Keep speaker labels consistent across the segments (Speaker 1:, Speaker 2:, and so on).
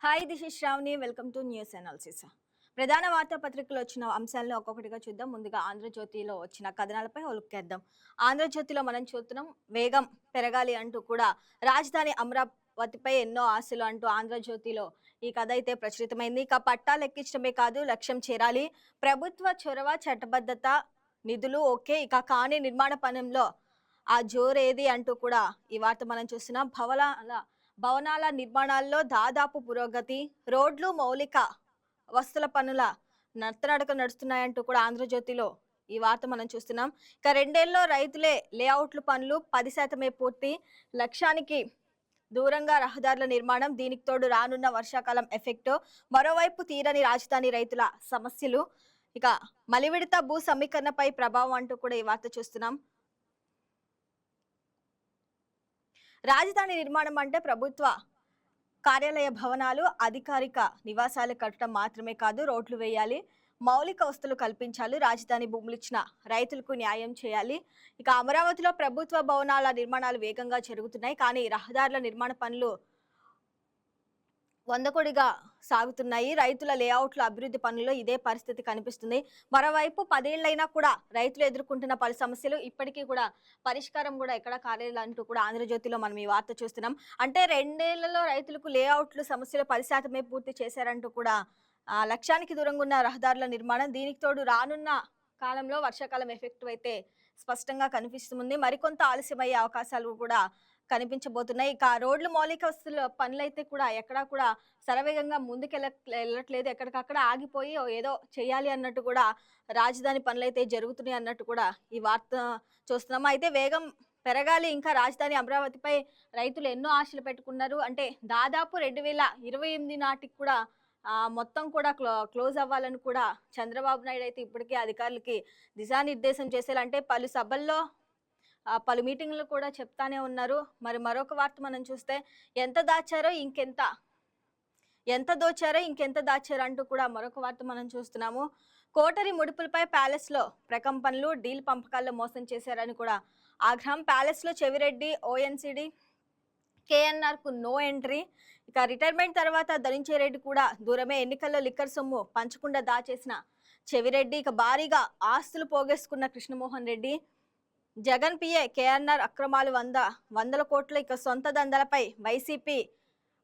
Speaker 1: Hi this is Shravani welcome to news analysis. ప్రధాన వార్తాపత్రికలో వచ్చిన అంశాలను ఒక్కొక్కటిగా చూద్దాం. ముందుగా ఆంధ్రజ్యోతిలో వచ్చిన కథనాలపై ఒలుక్కేద్దాం. ఆంధ్రజ్యోతిలో మనం చూస్తున్నాం, వేగం పెరగాలి అంటూ కూడా రాజధాని అమరావతిపై ఎన్నో ఆశలు అంటూ ఆంధ్రజ్యోతిలో ఈ కథ అయితే ప్రచురితమైంది. ఇక పట్టాలు ఎక్కించడమే కాదు, లక్ష్యం చేరాలి, ప్రభుత్వ చొరవ, చట్టబద్ధత, నిధులు ఓకే, ఇక కానీ నిర్మాణ పనుల్లో ఆ జోరేది అంటూ కూడా ఈ వార్త మనం చూస్తున్నాం. భవనాల నిర్మాణాల్లో దాదాపు పురోగతి, రోడ్లు, మౌలిక వస్తుల పనుల నత్తనడక నడుస్తున్నాయంటూ కూడా ఆంధ్రజ్యోతిలో ఈ వార్త మనం చూస్తున్నాం. ఇక 2 ఏళ్లలో రైతులే లేఅవుట్లు పనులు 10% పూర్తి, లక్ష్యానికి దూరంగా రహదారుల నిర్మాణం, దీనికి తోడు రానున్న వర్షాకాలం ఎఫెక్ట్, మరోవైపు తీరని రాజధాని రైతుల సమస్యలు, ఇక మలివిడత భూ సమీకరణపై ప్రభావం అంటూ కూడా ఈ వార్త చూస్తున్నాం. రాజధాని నిర్మాణం అంటే ప్రభుత్వ కార్యాలయ భవనాలు, అధికారిక నివాసాలు కట్టడం మాత్రమే కాదు, రోడ్లు వేయాలి, మౌలిక వస్తువులు కల్పించాలి, రాజధాని భూములు ఇచ్చిన రైతులకు న్యాయం చేయాలి. ఇక అమరావతిలో ప్రభుత్వ భవనాల నిర్మాణాలు వేగంగా జరుగుతున్నాయి, కానీ రహదారుల నిర్మాణ పనులు వందకొడిగా సాగుతున్నాయి. రైతుల లేఅవుట్ల అభివృద్ధి పనుల్లో ఇదే పరిస్థితి కనిపిస్తుంది. మరోవైపు 10 ఏళ్లైనా కూడా రైతులు ఎదుర్కొంటున్న పలు సమస్యలు ఇప్పటికీ కూడా పరిష్కారం కూడా ఎక్కడ కాలేదు అంటూ కూడా ఆంధ్రజ్యోతిలో మనం ఈ వార్త చూస్తున్నాం. అంటే 2 ఏళ్లలో రైతులకు లేఅవుట్లు సమస్యలు 10% పూర్తి చేశారంటూ కూడా లక్ష్యానికి దూరంగా ఉన్న రహదారుల నిర్మాణం, దీనికి తోడు రానున్న కాలంలో వర్షాకాలం ఎఫెక్ట్ అయితే స్పష్టంగా కనిపిస్తుంది. మరికొంత ఆలస్యమయ్యే అవకాశాలు కూడా కనిపించబోతున్నాయి. ఇక రోడ్లు, మౌలిక వస్తువుల పనులైతే కూడా ఎక్కడా కూడా శరవేగంగా వెళ్ళట్లేదు. ఎక్కడికక్కడ ఆగిపోయి ఏదో చేయాలి అన్నట్టు కూడా రాజధాని పనులైతే జరుగుతున్నాయి అన్నట్టు కూడా ఈ వార్త చూస్తున్నాము. అయితే వేగం పెరగాలి, ఇంకా రాజధాని అమరావతిపై రైతులు ఎన్నో ఆశలు పెట్టుకున్నారు. అంటే దాదాపు 2028 నాటికి కూడా మొత్తం కూడా క్లోజ్ అవ్వాలని కూడా చంద్రబాబు నాయుడు అయితే ఇప్పటికే అధికారులకి దిశానిర్దేశం చేసేలా, అంటే పలు సభల్లో పలు మీటింగ్లు కూడా చెప్తానే ఉన్నారు. మరి మరొక వార్త మనం చూస్తే ఎంత దోచారో ఇంకెంత దాచారో అంటూ కూడా మరొక వార్త మనం చూస్తున్నాము. కోటరి ముడుపులపై ప్యాలెస్ లో ప్రకంపనలు, డీల్ పంపకాల్లో మోసం చేశారని కూడా ఆగ్రహం. ప్యాలెస్ లో చెవిరెడ్డి, ఓఎన్సిడి, కేఎన్ఆర్ కు నో ఎంట్రీ. ఇక రిటైర్మెంట్ తర్వాత ధనంజయరెడ్డి కూడా దూరమే, ఎన్నికల్లో లిక్కర్ సొమ్ము పంచకుండా దాచేసిన చెవిరెడ్డి, ఇక భారీగా ఆస్తులు పోగేసుకున్న కృష్ణమోహన్ రెడ్డి, జగన్ పిఏ కేఎన్ఆర్ అక్రమాలు వందల కోట్లు, ఇక సొంత దందలపై వైసీపీ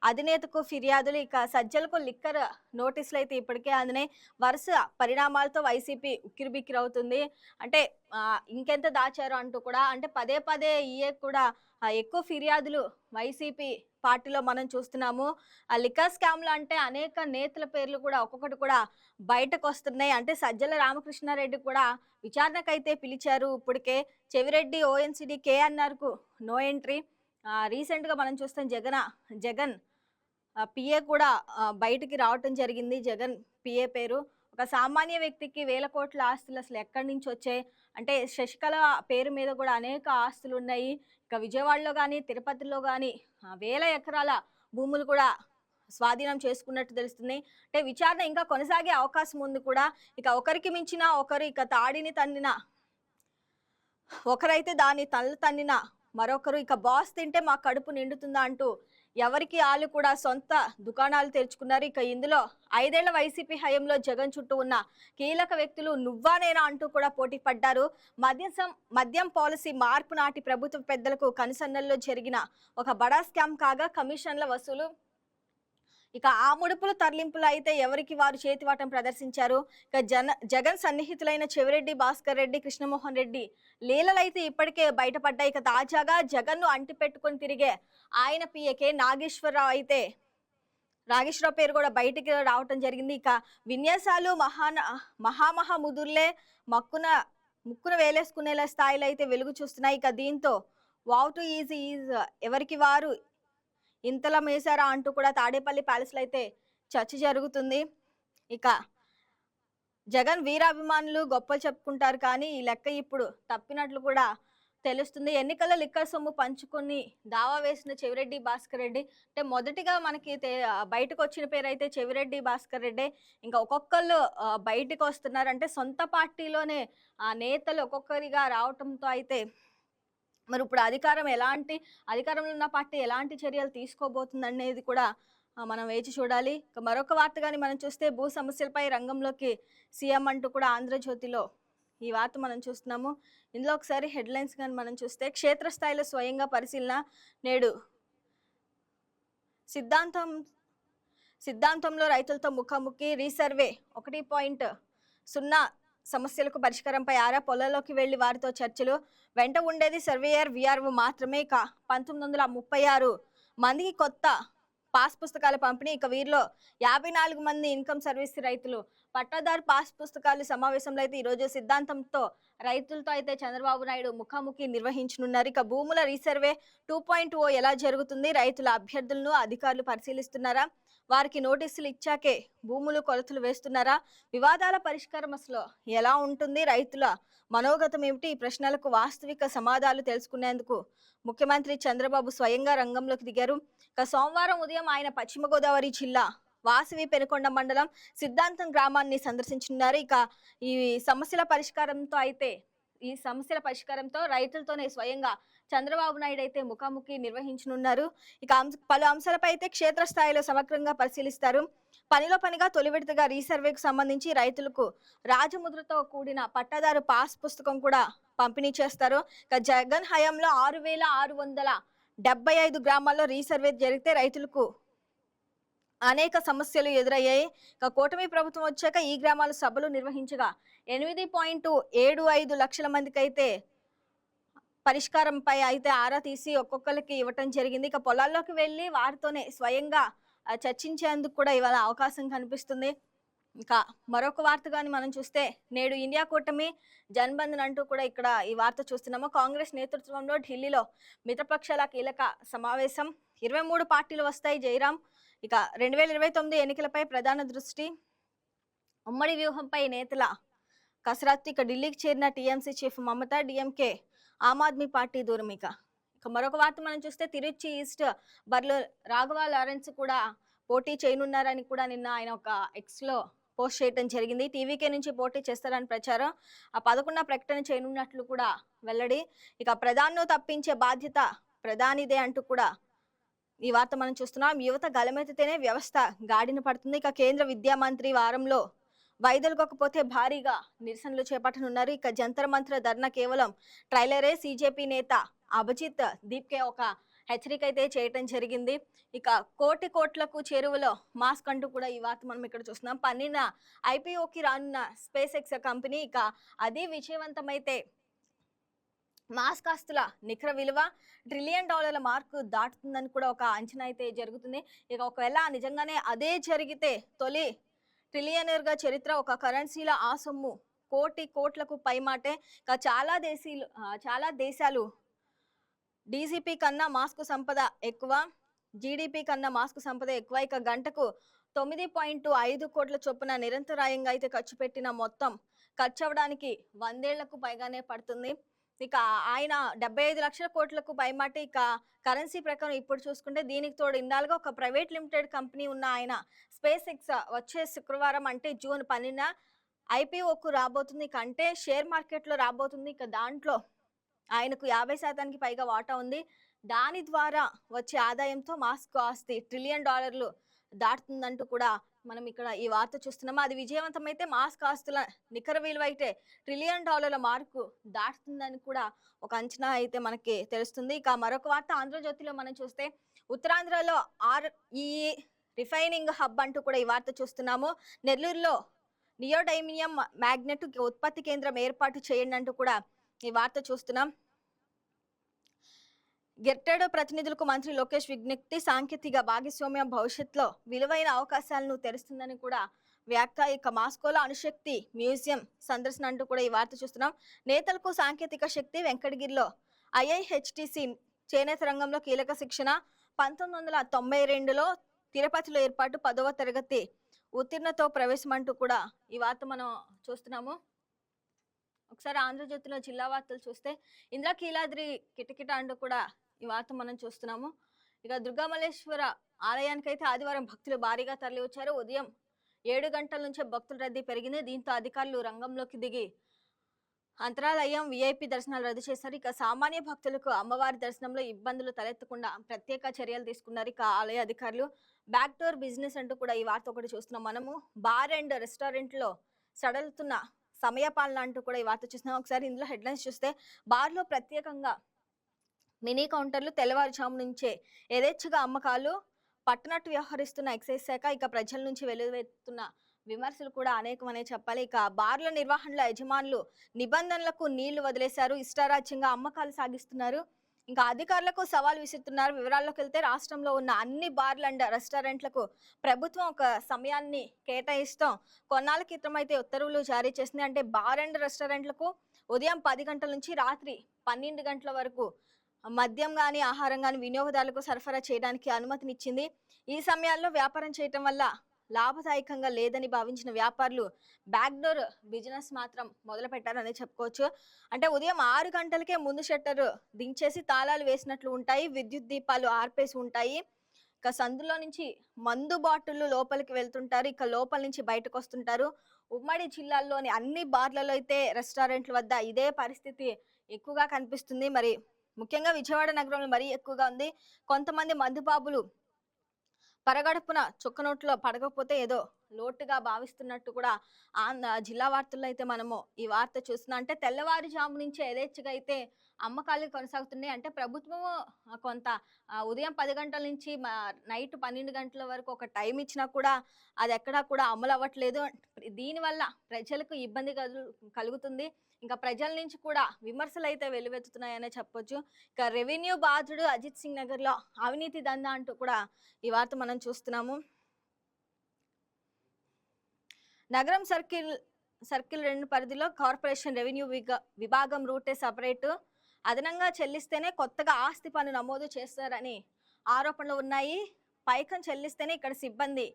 Speaker 1: అధినేతకు ఫిర్యాదులు, ఇక సజ్జలకు లిక్కర్ నోటీసులు అయితే ఇప్పటికే అందినాయి. వరుస పరిణామాలతో వైసీపీ ఉక్కిరిబిక్కిరి అవుతుంది. అంటే ఇంకెంత దాచారు అంటూ కూడా, అంటే పదే పదే కూడా ఎక్కువ ఫిర్యాదులు వైసీపీ పార్టీలో మనం చూస్తున్నాము. ఆ లిక్కర్ స్కామ్లు అంటే అనేక నేతల పేర్లు కూడా ఒక్కొక్కటి కూడా బయటకు వస్తున్నాయి. అంటే సజ్జల రామకృష్ణారెడ్డి కూడా విచారణకైతే పిలిచారు. ఇప్పటికే చెవిరెడ్డి, ఓఎన్సిడి, కేఎన్ఆర్ కు నో ఎంట్రీ. రీసెంట్ గా మనం చూస్తాం, జగన్ పిఏ కూడా బయటికి రావటం జరిగింది. జగన్ పిఏ పేరు, ఒక సామాన్య వ్యక్తికి వేల కోట్ల ఆస్తులు అసలు ఎక్కడి నుంచి వచ్చాయి అంటే శశికళ పేరు మీద కూడా అనేక ఆస్తులు ఉన్నాయి. ఇక విజయవాడలో కానీ తిరుపతిలో కానీ వేల ఎకరాల భూములు కూడా స్వాధీనం చేసుకున్నట్టు తెలుస్తుంది. అంటే విచారణ ఇంకా కొనసాగే అవకాశం ఉంది కూడా. ఇక ఒకరికి మించిన ఒకరు, ఇక తాడిని తన్నిన ఒకరైతే దాన్ని తల్లు తన్నిన మరొకరు, ఇక బాస్ తింటే మా కడుపు నిండుతుందా అంటూ ఎవరికి వాళ్ళు కూడా సొంత దుకాణాలు తెరుచుకున్నారు. ఇక ఇందులో 5 ఏళ్ల వైసీపీ హయాంలో జగన్ చుట్టూ ఉన్న కీలక వ్యక్తులు నువ్వా నేనా అంటూ కూడా పోటీ పడ్డారు. మద్యం పాలసీ మార్పు నాటి ప్రభుత్వ పెద్దలకు కనుసన్నల్లో జరిగిన ఒక బడా స్కామ్ కాగా కమిషన్ల వసూలు, ఇక ఆ ముడుపులు తరలింపులు అయితే ఎవరికి వారు చేతివాటం ప్రదర్శించారు. ఇక జగన్ సన్నిహితులైన చెవిరెడ్డి, భాస్కర్ రెడ్డి, కృష్ణమోహన్ రెడ్డి లీలలైతే ఇప్పటికే బయటపడ్డాయి. ఇక తాజాగా జగన్ ను అంటిపెట్టుకుని తిరిగే ఆయన పిఏకే నాగేశ్వరరావు పేరు కూడా బయటికి రావటం జరిగింది. ఇక విన్యాసాలు ముదుర్లే ముక్కున వేలేసుకునేలా స్థాయిలో అయితే వెలుగు చూస్తున్నాయి. ఇక దీంతో వావ్ టు ఈజ్ ఎవరికి వారు ఇంతలా మేసారా అంటూ కూడా తాడేపల్లి ప్యాలెస్ లో అయితే చర్చ జరుగుతుంది. ఇక జగన్ వీరాభిమానులు గొప్పలు చెప్పుకుంటారు, కానీ ఈ లెక్క ఇప్పుడు తప్పినట్లు కూడా తెలుస్తుంది. ఎన్నికల్లో లిక్కర్ సొమ్ము పంచుకొని దావా వేసిన చెవిరెడ్డి, భాస్కర్ రెడ్డి, అంటే మొదటిగా మనకి బయటకు వచ్చిన పేరు అయితే చెవిరెడ్డి, భాస్కర్ రెడ్డి. ఇంకా ఒక్కొక్కళ్ళు బయటకు వస్తున్నారు. అంటే సొంత పార్టీలోనే నేతలు ఒక్కొక్కరిగా రావటంతో అయితే మరి ఇప్పుడు అధికారంలో ఉన్న పార్టీ ఎలాంటి చర్యలు తీసుకోబోతుంది అనేది కూడా మనం వేచి చూడాలి. ఇక మరొక వార్త గాని మనం చూస్తే భూ సమస్యలపై రంగంలోకి సీఎం అంటూ కూడా ఆంధ్రజ్యోతిలో ఈ వార్త మనం చూస్తున్నాము. ఇందులో ఒకసారి హెడ్లైన్స్ గాని మనం చూస్తే క్షేత్రస్థాయిలో స్వయంగా పరిశీలన నేడు సిద్ధాంతం సిద్ధాంతంలో రైతులతో ముఖాముఖి రీసర్వే 1.0 సమస్యలకు పరిష్కారంపై ఆరా పొలాల్లోకి వెళ్లి వారితో చర్చలు వెంట ఉండేది సర్వేయర్ విఆర్ఓ మాత్రమే. ఇక 1936 మందికి కొత్త పాస్ పుస్తకాల పంపిణీ. ఇక వీరిలో 54 మంది ఇన్కమ్ సర్వీస్ రైతులు. పట్టాదారు పాస్ పుస్తకాలు సమావేశంలో అయితే ఈరోజు సిద్ధాంతంతో రైతులతో అయితే చంద్రబాబు నాయుడు ముఖాముఖి నిర్వహించనున్నారు. ఇక భూముల రీసర్వే 2.0 ఎలా జరుగుతుంది, రైతుల అభ్యర్థులను అధికారులు పరిశీలిస్తున్నారా, వారికి నోటీసులు ఇచ్చాకే భూములు కొలతలు వేస్తున్నారా, వివాదాల పరిష్కారం అసలు ఎలా ఉంటుంది, రైతుల మనోగతం ఏమిటి, ఈ ప్రశ్నలకు వాస్తవిక సమాధానాలు తెలుసుకునేందుకు ముఖ్యమంత్రి చంద్రబాబు స్వయంగా రంగంలోకి దిగారు. ఇక సోమవారం ఉదయం ఆయన పశ్చిమ గోదావరి జిల్లా వాసవి పెనుకొండ మండలం సిద్ధాంతం గ్రామాన్ని సందర్శించున్నారు. ఇక ఈ సమస్యల పరిష్కారంతో రైతులతోనే స్వయంగా చంద్రబాబు నాయుడు అయితే ముఖాముఖి నిర్వహించనున్నారు. ఇక పలు అంశాలపై అయితే క్షేత్రస్థాయిలో సమగ్రంగా పరిశీలిస్తారు. పనిలో పనిగా తొలి విడతగా రీసర్వేకు సంబంధించి రైతులకు రాజముద్రతో కూడిన పట్టాదారు పాస్ పుస్తకం కూడా పంపిణీ చేస్తారు. ఇక జగన్ హయాంలో 6,675 గ్రామాల్లో రీసర్వే జరిగితే రైతులకు అనేక సమస్యలు ఎదురయ్యాయి. ఇక కూటమి ప్రభుత్వం వచ్చాక ఈ గ్రామాల సభలు నిర్వహించగా 8.75 లక్షల మందికి అయితే పరిష్కారంపై అయితే ఆరా తీసి ఒక్కొక్కరికి ఇవ్వటం జరిగింది. ఇక పొలాల్లోకి వెళ్ళి వారితోనే స్వయంగా చర్చించేందుకు కూడా ఇవాళ అవకాశం కనిపిస్తుంది. ఇక మరొక వార్త కానీ మనం చూస్తే నేడు ఇండియా కూటమి జన్బంధన్ అంటూ కూడా ఇక్కడ ఈ వార్త చూస్తున్నాము. కాంగ్రెస్ నేతృత్వంలో ఢిల్లీలో మిత్రపక్షాల కీలక సమావేశం. 23 పార్టీలు వస్తాయి జయరాం. ఇక 2029 ఎన్నికలపై ప్రధాన దృష్టి, ఉమ్మడి వ్యూహంపై నేతల కసరత్తు. ఇక ఢిల్లీకి చేరిన టీఎంసీ చీఫ్ మమత, డిఎంకే ఆమ్ ఆద్మీ పార్టీ దూరం. ఇక మరొక వార్త మనం చూస్తే తిరుచి ఈస్ట్ బర్లో రాఘవ లారెన్స్ కూడా పోటీ చేయనున్నారని కూడా నిన్న ఆయన ఒక ఎక్స్లో పోస్ట్ చేయడం జరిగింది. టీవీకే నుంచి పోటీ చేస్తారని ప్రచారం. ఆ 11 ప్రకటన చేయనున్నట్లు కూడా వెల్లడి. ఇక ప్రధానిను తప్పించే బాధ్యత ప్రధానిదే అంటూ కూడా ఈ వార్త మనం చూస్తున్నాం. యువత గలమెత్తితేనే వ్యవస్థ గాడిన పడుతుంది. ఇక కేంద్ర విద్యా మంత్రి వారంలో వైదొలగకపోతే భారీగా నిరసనలు చేపట్టనున్నారు. ఇక జంతర్ మంత్ర ధర్నా కేవలం ట్రైలరే. సీజేపీ నేత అభిజిత్ దీప్కే ఒక హెచ్చరిక అయితే చేయటం జరిగింది. ఇక కోట్లకు చేరువలో మాస్క్ అంటూ కూడా ఈ వార్త మనం ఇక్కడ చూస్తున్నాం. పన్నిన ఐపీఓకి రానున్న స్పేస్ ఎక్స్ కంపెనీ. ఇక అది విజయవంతమైతే మాస్క్ ఆస్తుల నికర విలువ $1 ట్రిలియన్ మార్కు దాటుతుందని కూడా ఒక అంచనా అయితే జరుగుతుంది. ఇక ఒకవేళ నిజంగానే అదే జరిగితే తొలి ట్రిలియనర్గా చరిత్ర ఒక కరెన్సీల ఆ సొమ్ము కోట్లకు పైమాటే. ఇక చాలా దేశాలు డీజీపీ కన్నా మాస్క్ సంపద ఎక్కువ, జీడిపి కన్నా మాస్క్ సంపద ఎక్కువ. ఇక గంటకు 9.5 కోట్ల చొప్పున నిరంతరాయంగా అయితే ఖర్చు పెట్టిన మొత్తం ఖర్చు అవ్వడానికి 100 ఏళ్లకు పైగానే పడుతుంది. ఇక ఆయన 75 లక్షల కోట్లకు పైమాటి. ఇక కరెన్సీ ప్రకారం ఇప్పుడు చూసుకుంటే దీనికి తోడు ఇందాలుగా ఒక ప్రైవేట్ లిమిటెడ్ కంపెనీ ఉన్న ఆయన స్పేస్ ఎక్స్ వచ్చే శుక్రవారం అంటే జూన్ 12న ఐపీఓకు రాబోతుంది. ఇక అంటే షేర్ మార్కెట్లో రాబోతుంది. ఇక దాంట్లో ఆయనకు 50% పైగా వాటా ఉంది. దాని ద్వారా వచ్చే ఆదాయంతో మాస్క్ ఆస్తి $1 ట్రిలియన్ దాటుతుందంటూ కూడా మనం ఇక్కడ ఈ వార్త చూస్తున్నాము. అది విజయవంతమైతే మాస్క్ ఆస్తుల నికర విలువ అయితే $1 ట్రిలియన్ మార్కు దాటుతుందని కూడా ఒక అంచనా అయితే మనకి తెలుస్తుంది. ఇక మరొక వార్త ఆంధ్రజ్యోతిలో మనం చూస్తే ఉత్తరాంధ్రలో REE రిఫైనింగ్ హబ్ అంటూ కూడా ఈ వార్త చూస్తున్నాము. నెల్లూరులో నియోడైమియం మ్యాగ్నెట్ ఉత్పత్తి కేంద్రం ఏర్పాటు చేయండి అంటూ కూడా ఈ వార్త చూస్తున్నాం. గెట్టెడ్ ప్రతినిధులకు మంత్రి లోకేష్ విజ్ఞప్తి, సాంకేతిక భాగస్వామ్యం భవిష్యత్తులో విలువైన అవకాశాలను తెరుస్తుందని కూడా వ్యాఖ్య. ఇక మాస్కోలో అణుశక్తి మ్యూజియం సందర్శన అంటూ కూడా ఈ వార్త చూస్తున్నాం. నేతలకు సాంకేతిక శక్తి, వెంకటగిరిలో IIHTC చేనేత రంగంలో కీలక శిక్షణ, 1992లో తిరుపతిలో ఏర్పాటు, 10వ తరగతి ఉత్తీర్ణతో ప్రవేశం అంటూ కూడా ఈ వార్త మనం చూస్తున్నాము. ఒకసారి ఆంధ్రజ్యోతిలో జిల్లా వార్తలు చూస్తే ఇంద్రకీలాద్రి కిటకిట అంటూ కూడా ఈ వార్త మనం చూస్తున్నాము. ఇక దుర్గామల్లేశ్వర ఆలయానికి అయితే ఆదివారం భక్తులు భారీగా తరలి వచ్చారు. ఉదయం 7 గంటల నుంచే భక్తుల రద్దీ పెరిగింది. దీంతో అధికారులు రంగంలోకి దిగి అంతరాలయం VIP దర్శనాలు రద్దు చేశారు. ఇక సామాన్య భక్తులకు అమ్మవారి దర్శనంలో ఇబ్బందులు తలెత్తకుండా ప్రత్యేక చర్యలు తీసుకున్నారు ఇక ఆలయ అధికారులు. బ్యాక్ డోర్ బిజినెస్ అంటూ కూడా ఈ వార్త ఒకటి చూస్తున్నాం మనము. బార్ అండ్ రెస్టారెంట్లో సడలుతున్న సమయపాలన అంటూ కూడా ఈ వార్త చూస్తున్నాం. ఒకసారి ఇందులో హెడ్లైన్స్ చూస్తే, బార్లో ప్రత్యేకంగా మినీ కౌంటర్లు తెల్లవారుజాము నుంచే యథేచ్ఛగా అమ్మకాలు, పట్టనట్టు వ్యవహరిస్తున్న ఎక్సైజ్ శాఖ. ఇక ప్రజల నుంచి వెలువెత్తున్న విమర్శలు కూడా అనేకమనే చెప్పాలి. ఇక బార్ల నిర్వహణలో యజమానులు నిబంధనలకు నీళ్లు వదిలేశారు, ఇష్టారాజ్యంగా అమ్మకాలు సాగిస్తున్నారు. ఇంకా అధికారులకు సవాల్ విసురుతున్నారు. వివరాల్లోకి వెళ్తే, రాష్ట్రంలో ఉన్న అన్ని బార్లు అండ్ రెస్టారెంట్లకు ప్రభుత్వం ఒక సమయాన్ని కేటాయిస్తాం కొన్నాళ్ళ క్రితం అయితే ఉత్తర్వులు జారీ చేసింది. అంటే బార్ అండ్ రెస్టారెంట్లకు ఉదయం 10 గంటల నుంచి రాత్రి 12 గంటల వరకు మద్యం గాని ఆహారం గాని వినియోగదారులకు సరఫరా చేయడానికి అనుమతినిచ్చింది. ఈ సమయాల్లో వ్యాపారం చేయటం వల్ల లాభదాయకంగా లేదని భావించిన వ్యాపారులు బ్యాక్డోర్ బిజినెస్ మాత్రం మొదలు పెట్టారని చెప్పుకోవచ్చు. అంటే ఉదయం 6 గంటలకే ముందు షట్టర్ దించేసి తాళాలు వేసినట్లు ఉంటాయి, విద్యుత్ దీపాలు ఆర్పేసి ఉంటాయి. ఇక సందులో నుంచి మందు బాటిళ్లు లోపలికి వెళ్తుంటారు, ఇక లోపల నుంచి బయటకు వస్తుంటారు. ఉమ్మడి జిల్లాల్లోని అన్ని బార్లలో అయితే రెస్టారెంట్ల వద్ద ఇదే పరిస్థితి ఎక్కువగా కనిపిస్తుంది. మరి ముఖ్యంగా విజయవాడ నగరంలో మరీ ఎక్కువగా ఉంది. కొంతమంది మందుబాబులు పరగడుపున చుక్క నోట్లో పడకపోతే ఏదో లోటుగా భావిస్తున్నట్టు కూడా జిల్లా వార్తల్లో అయితే మనము ఈ వార్త చూస్తున్నాం. అంటే తెల్లవారుజాము నుంచి యథేచ్ఛగా అయితే అమ్మకాలు కొనసాగుతున్నాయి. అంటే ప్రభుత్వము కొంత ఉదయం 10 గంటల నుంచి నైట్ 12 గంటల వరకు ఒక టైం ఇచ్చినా కూడా అది ఎక్కడా కూడా అమలు అవ్వట్లేదు. దీనివల్ల ప్రజలకు ఇబ్బంది కలుగుతుంది. ఇంకా ప్రజల నుంచి కూడా విమర్శలు అయితే వెలువెత్తుతున్నాయనే చెప్పొచ్చు. ఇక రెవెన్యూ బాధుడు అజిత్ సింగ్ నగర్ లో అవినీతి దందా అంటూ కూడా ఈ వార్త మనం చూస్తున్నాము. నగరం సర్కిల్ 2 పరిధిలో కార్పొరేషన్ రెవెన్యూ విభాగం రూటే సపరేట్, అదనంగా చెల్లిస్తేనే కొత్తగా ఆస్తి పన్ను నమోదు చేస్తారని ఆరోపణలు ఉన్నాయి. పైకం చెల్లిస్తేనే ఇక్కడ సిబ్బంది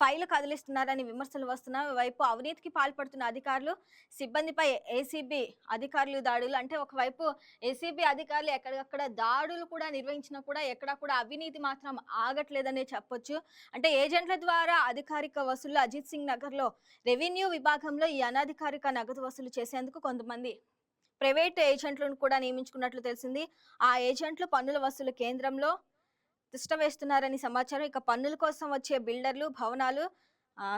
Speaker 1: ఫైలు కదిలిస్తున్నారని విమర్శలు వస్తున్నాయి. వైపు అవినీతికి పాల్పడుతున్న అధికారులు, సిబ్బందిపై ఏసీబీ అధికారులు దాడులు. అంటే ఒకవైపు ఏసీబీ అధికారులు ఎక్కడెక్కడ దాడులు కూడా నిర్వహించినా కూడా ఎక్కడా కూడా అవినీతి మాత్రం ఆగట్లేదనే చెప్పొచ్చు. అంటే ఏజెంట్ల ద్వారా అధికారిక వసూళ్లు. అజిత్ సింగ్ నగర్ లో రెవెన్యూ విభాగంలో ఈ అనధికారిక నగదు వసూలు చేసేందుకు కొంతమంది ప్రైవేట్ ఏజెంట్లను కూడా నియమించుకున్నట్లు తెలిసింది. ఆ ఏజెంట్లు పన్నుల వసూలు కేంద్రంలో తిష్ట వేస్తున్నారని సమాచారం. ఇక పన్నుల కోసం వచ్చే బిల్డర్లు, భవనాలు,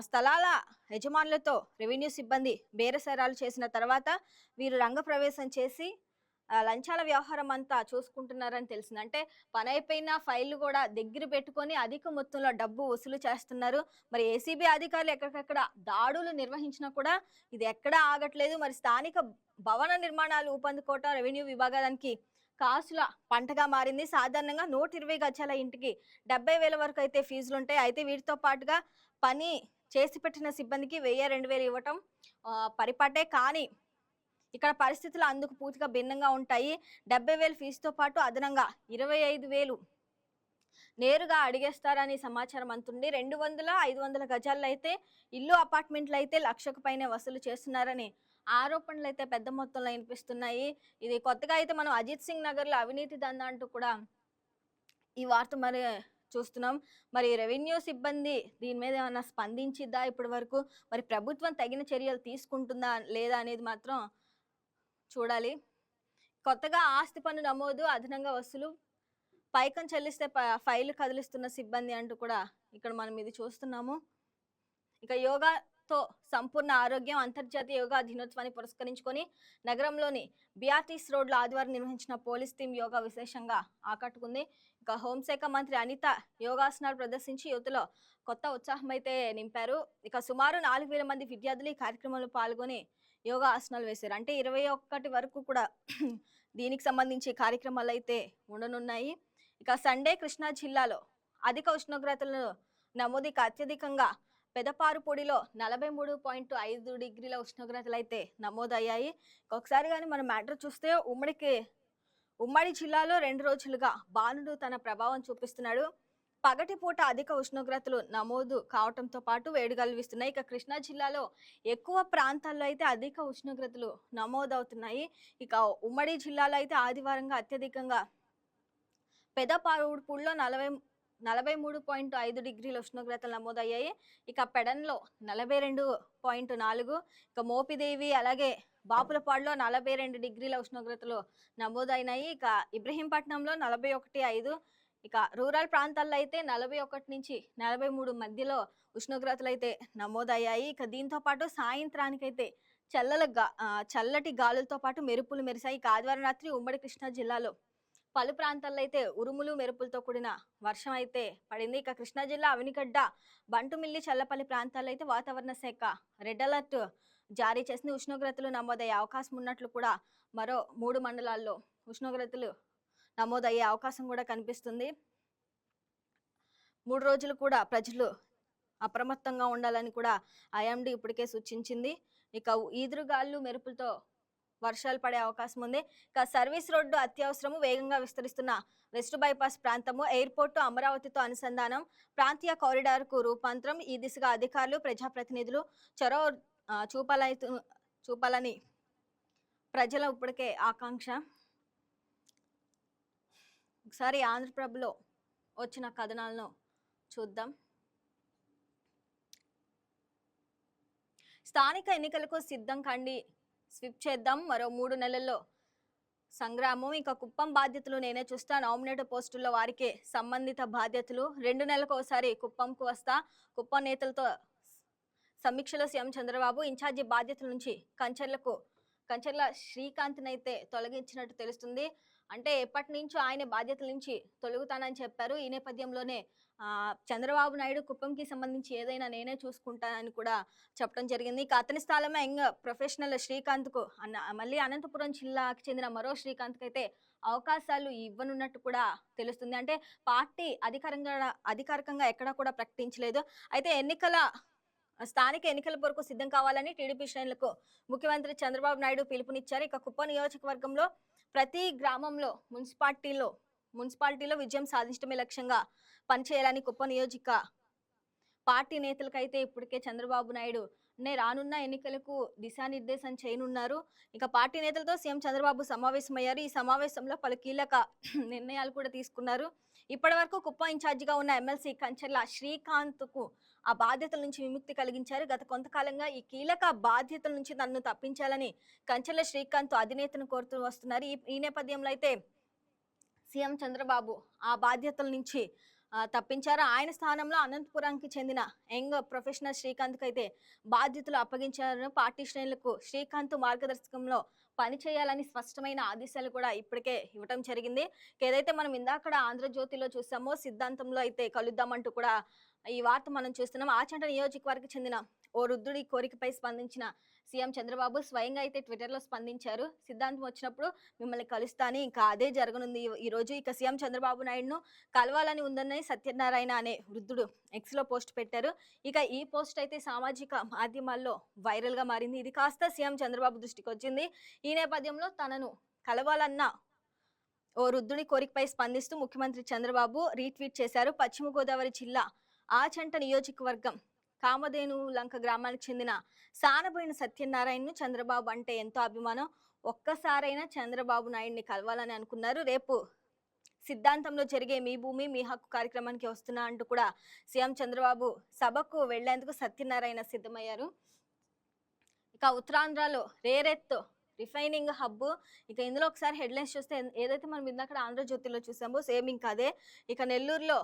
Speaker 1: స్థలాల యజమానులతో రెవెన్యూ సిబ్బంది బేరసారాలు చేసిన తర్వాత వీరు రంగప్రవేశం చేసి లంచాల వ్యవహారం అంతా చూసుకుంటున్నారని తెలిసింది. అంటే పని అయిపోయిన ఫైళ్లు కూడా దగ్గర పెట్టుకొని అధిక మొత్తంలో డబ్బు వసూలు చేస్తున్నారు. మరి ఏసీబీ అధికారులు ఎక్కడికక్కడ దాడులు నిర్వహించినా కూడా ఇది ఎక్కడా ఆగట్లేదు. మరి స్థానిక భవన నిర్మాణాలు ఊపందుకోవటం రెవెన్యూ విభాగానికి కాసుల పంటగా మారింది. సాధారణంగా 120 గజాల ఇంటికి 70,000 వరకు అయితే ఫీజులు ఉంటాయి. అయితే వీటితో పాటుగా పని చేసి పెట్టిన సిబ్బందికి 1000-2000 ఇవ్వటం పరిపాటే. కానీ ఇక్కడ పరిస్థితులు అందుకు పూర్తిగా భిన్నంగా ఉంటాయి. 70,000 ఫీజుతో పాటు అదనంగా 25,000 నేరుగా అడిగేస్తారని సమాచారం అంతుంది. 200-500 గజాల్లో అయితే ఇల్లు, అపార్ట్మెంట్లు అయితే 1,00,000కు పైనే వసూలు చేస్తున్నారని ఆరోపణలు అయితే పెద్ద మొత్తంలో వినిపిస్తున్నాయి. ఇది కొత్తగా అయితే మనం అజిత్ సింగ్ నగర్ లో అవినీతి దందా అంటూ కూడా ఈ వార్త మరి చూస్తున్నాం. మరి రెవెన్యూ సిబ్బంది దీని మీద ఏమైనా స్పందించిద్దా ఇప్పటి వరకు? మరి ప్రభుత్వం తగిన చర్యలు తీసుకుంటుందా లేదా అనేది మాత్రం చూడాలి. కొత్తగా ఆస్తి పన్ను నమోదు, అదనంగా వసూలు, పైకం చెల్లిస్తే ఫైలు కదిలిస్తున్న సిబ్బంది అంటూ కూడా ఇక్కడ మనం ఇది చూస్తున్నాము. ఇక యోగాతో సంపూర్ణ ఆరోగ్యం అంతర్జాతీయ యోగా దినోత్సవాన్ని పురస్కరించుకొని నగరంలోని బిఆర్టీస్ రోడ్లో ఆదివారం నిర్వహించిన పోలీస్ టీం యోగా విశేషంగా ఆకట్టుకుంది. ఇక హోంశాఖ మంత్రి అనిత యోగాసనాలు ప్రదర్శించి యువతలో కొత్త ఉత్సాహం అయితే నింపారు. ఇక సుమారు 4,000 మంది విద్యార్థులు ఈ కార్యక్రమంలో పాల్గొని యోగా ఆసనాలు వేశారు. అంటే 21 వరకు కూడా దీనికి సంబంధించి కార్యక్రమాలు అయితే ఉండనున్నాయి. ఇక సండే కృష్ణా జిల్లాలో అధిక ఉష్ణోగ్రతలను నమోదు. అత్యధికంగా పెదపారుపొడిలో 43.5 డిగ్రీల ఉష్ణోగ్రతలు అయితే నమోదయ్యాయి. ఒకసారి కానీ మనం మ్యాటర్ చూస్తే ఉమ్మడి జిల్లాలో 2 రోజులుగా బాణుడు తన ప్రభావం చూపిస్తున్నాడు. పగటిపూట అధిక ఉష్ణోగ్రతలు నమోదు కావడంతో పాటు వేడిగాలు వీస్తున్నాయి. ఇక కృష్ణా జిల్లాలో ఎక్కువ ప్రాంతాల్లో అయితే అధిక ఉష్ణోగ్రతలు నమోదవుతున్నాయి. ఇక ఉమ్మడి జిల్లాలో అయితే ఆదివారంగా అత్యధికంగా పెదపారుపూడిలో 43.5 డిగ్రీల ఉష్ణోగ్రతలు నమోదయ్యాయి. ఇక పెడన్లో 42.4, ఇక మోపిదేవి అలాగే బాపులపాడులో 42 డిగ్రీల ఉష్ణోగ్రతలు నమోదైనాయి. ఇక ఇబ్రహీంపట్నంలో 41.5, ఇక రూరల్ ప్రాంతాల్లో అయితే 41 నుంచి 43 మధ్యలో ఉష్ణోగ్రతలు అయితే నమోదయ్యాయి. ఇక దీంతో పాటు సాయంత్రానికైతే చల్లటి గాలులతో పాటు మెరుపులు మెరిశాయి. ఇక ఆదివారం రాత్రి ఉమ్మడి కృష్ణా జిల్లాలో పలు ప్రాంతాల్లో అయితే ఉరుములు మెరుపులతో కూడిన వర్షం అయితే పడింది. ఇక కృష్ణా జిల్లా అవినిగడ్డ, బంటుమిల్లి, చల్లపల్లి ప్రాంతాల్లో అయితే వాతావరణ శాఖ రెడ్ అలర్ట్ జారీ చేసింది. ఉష్ణోగ్రతలు నమోదయ్యే అవకాశం ఉన్నట్లు కూడా మరో 3 మండలాల్లో ఉష్ణోగ్రతలు నమోదయ్యే అవకాశం కూడా కనిపిస్తుంది. 3 రోజులు కూడా ప్రజలు అప్రమత్తంగా ఉండాలని కూడా ఐఎండీ ఇప్పటికే సూచించింది. ఇక ఈదురుగాలు మెరుపులతో వర్షాలు పడే అవకాశం ఉంది. ఇక సర్వీస్ రోడ్డు అత్యవసరము, వేగంగా విస్తరిస్తున్న వెస్ట్ బైపాస్ ప్రాంతము, ఎయిర్పోర్టు అమరావతితో అనుసంధానం, ప్రాంతీయ కారిడార్కు రూపాంతరం. ఈ దిశగా అధికారులు, ప్రజాప్రతినిధులు చొరవ చూపాలని ప్రజల ఇప్పటికే ఆకాంక్ష. ఒకసారి ఆంధ్రప్రభలో వచ్చిన కథనాలను చూద్దాం. స్థానిక ఎన్నికలకు సిద్ధం కండి, స్విప్ చేద్దాం, మరో 3 నెలల్లో సంగ్రామం. ఇక కుప్పం బాధ్యతలు నేనే చూస్తా, నామినేటెడ్ పోస్టుల్లో వారికే సంబంధిత బాధ్యతలు. 2 నెలలకు ఒకసారి కుప్పంకు వస్తా, కుప్పం నేతలతో సమీక్షలో సీఎం చంద్రబాబు. ఇన్ఛార్జి బాధ్యతల నుంచి కంచర్ల శ్రీకాంత్నైతే తొలగించినట్టు తెలుస్తుంది. అంటే ఎప్పటి నుంచో ఆయన బాధ్యతల నుంచి తొలగుతానని చెప్పారు. ఈ నేపథ్యంలోనే చంద్రబాబు నాయుడు కుప్పంకి సంబంధించి ఏదైనా నేనే చూసుకుంటానని కూడా చెప్పడం జరిగింది. ఇక అతని స్థానంలో యంగ్ ప్రొఫెషనల్ శ్రీకాంత్కు మళ్ళీ అనంతపురం జిల్లాకి చెందిన మరో శ్రీకాంత్కి అయితే అవకాశాలు ఇవ్వనున్నట్టు కూడా తెలుస్తుంది. అంటే పార్టీ అధికారికంగా ఎక్కడా కూడా ప్రకటించలేదు. అయితే స్థానిక ఎన్నికల వరకు సిద్ధం కావాలని టీడీపీ శ్రేణులకు ముఖ్యమంత్రి చంద్రబాబు నాయుడు పిలుపునిచ్చారు. ఇక కుప్పం నియోజకవర్గంలో ప్రతి గ్రామంలో మున్సిపాలిటీలో విజయం సాధించడమే లక్ష్యంగా పనిచేయాలని కుప్పం నియోజక పార్టీ నేతలకైతే ఇప్పటికే చంద్రబాబు నాయుడు రానున్న ఎన్నికలకు దిశానిర్దేశం చేయనున్నారు. ఇక పార్టీ నేతలతో సీఎం చంద్రబాబు సమావేశమయ్యారు. ఈ సమావేశంలో పలు కీలక నిర్ణయాలు కూడా తీసుకున్నారు. ఇప్పటి వరకు కుప్పం ఇన్ఛార్జిగా ఉన్న ఎమ్మెల్సీ కంచర్ల శ్రీకాంత్కు ఆ బాధ్యతల నుంచి విముక్తి కలిగించారు. గత కొంతకాలంగా ఈ కీలక బాధ్యతల నుంచి తనను తప్పించాలని కంచర్ల శ్రీకాంత్ అధినేతను కోరుతూ వస్తున్నారు. ఈ నేపథ్యంలో అయితే సీఎం చంద్రబాబు ఆ బాధ్యతల నుంచి తప్పించారు. ఆయన స్థానంలో అనంతపురానికి చెందిన యంగ్ ప్రొఫెషనల్ శ్రీకాంత్కి అయితే బాధ్యతలు అప్పగించారు. పార్టీ శ్రేణులకు శ్రీకాంత్ మార్గదర్శకంలో పనిచేయాలని స్పష్టమైన ఆదేశాలు కూడా ఇప్పటికే ఇవ్వటం జరిగింది. ఏదైతే మనం ఇందాక ఆంధ్రజ్యోతిలో చూసామో సిద్ధాంతంలో అయితే కలుద్దామంటూ కూడా ఈ వార్త మనం చూస్తున్నాం. ఆచంట నియోజకవర్గం చెందిన ఓ వృద్ధుడి కోరికపై స్పందించిన సీఎం చంద్రబాబు స్వయంగా అయితే ట్విట్టర్లో స్పందించారు. సిద్ధాంతం వచ్చినప్పుడు మిమ్మల్ని కలుస్తాని, ఇంకా అదే జరగనుంది ఈ రోజు. ఇక సీఎం చంద్రబాబు నాయుడును కలవాలని ఉందని సత్యనారాయణ అనే వృద్ధుడు ఎక్స్లో పోస్ట్ పెట్టారు. ఇక ఈ పోస్ట్ అయితే సామాజిక మాధ్యమాల్లో వైరల్గా మారింది. ఇది కాస్త సీఎం చంద్రబాబు దృష్టికి వచ్చింది. ఈ నేపథ్యంలో తనను కలవాలన్న ఓ వృద్ధుడి కోరికపై స్పందిస్తూ ముఖ్యమంత్రి చంద్రబాబు రీట్వీట్ చేశారు. పశ్చిమ గోదావరి జిల్లా ఆచంట నియోజకవర్గం కామధేను లంక గ్రామానికి చెందిన సానబోయిన సత్యనారాయణను చంద్రబాబు అంటే ఎంతో అభిమానం. ఒక్కసారైనా చంద్రబాబు నాయుడిని కలవాలని అనుకున్నారు. రేపు సిద్ధాంతంలో జరిగే మీ భూమి మీ హక్కు కార్యక్రమానికి వస్తున్నా అంటూ కూడా సీఎం చంద్రబాబు సభకు వెళ్లేందుకు సత్యనారాయణ సిద్ధమయ్యారు. ఇక ఉత్తరాంధ్రలో రేరెత్ రిఫైనింగ్ హబ్. ఇక ఇందులో ఒకసారి హెడ్లైన్స్ చూస్తే ఏదైతే మనం ఇందాక ఆంధ్రజ్యోతిలో చూసామో సేమ్ ఇంకా అదే. ఇక నెల్లూరులో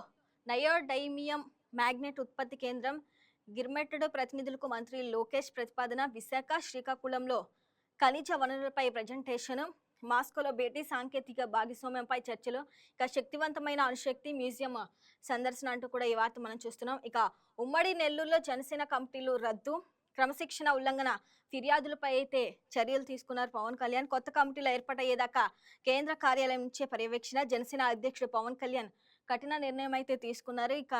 Speaker 1: నయోడైమియం మ్యాగ్నెట్ ఉత్పత్తి కేంద్రం, గిర్మెట్టెడ్ ప్రతినిధులకు మంత్రి లోకేష్ ప్రతిపాదన. విశాఖ, శ్రీకాకుళంలో ఖనిజ వనరులపై ప్రజెంటేషన్, మాస్కోలో భేటీ, సాంకేతిక భాగస్వామ్యంపై చర్చలు. ఇక శక్తివంతమైన అణుశక్తి మ్యూజియం సందర్శన అంటూ కూడా ఈ వార్త మనం చూస్తున్నాం. ఇక ఉమ్మడి నెల్లూరులో జనసేన కమిటీలు రద్దు, క్రమశిక్షణ ఉల్లంఘన ఫిర్యాదులపై అయితే చర్యలు తీసుకున్నారు పవన్ కళ్యాణ్. కొత్త కమిటీలు ఏర్పాటయ్యేదాకా కేంద్ర కార్యాలయం నుంచే పర్యవేక్షణ. జనసేన అధ్యక్షుడు పవన్ కళ్యాణ్ కఠిన నిర్ణయం అయితే తీసుకున్నారు. ఇక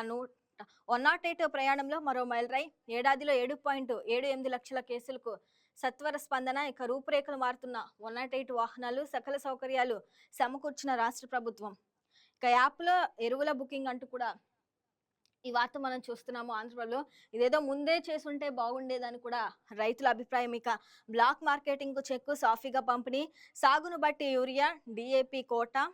Speaker 1: 108 ప్రయాణంలో మరో మైలురాయి, ఏడాదిలో 7.78 లక్షల కేసులకు సత్వర స్పందన. ఇక రూపురేఖలు మారుతున్న 108 వాహనాలు, సకల సౌకర్యాలు సమకూర్చిన రాష్ట్ర ప్రభుత్వం. ఇక యాప్లో ఎరువుల బుకింగ్ అంటూ కూడా ఈ వార్త మనం చూస్తున్నాము. ఆంధ్రప్రదేశ్లో ఇదేదో ముందే చేసుంటే బాగుండేదని కూడా రైతుల అభిప్రాయం. ఇక బ్లాక్ మార్కెటింగ్ చెక్కు సాఫీగా పంపిణీ, సాగును బట్టి urea, DAP quota.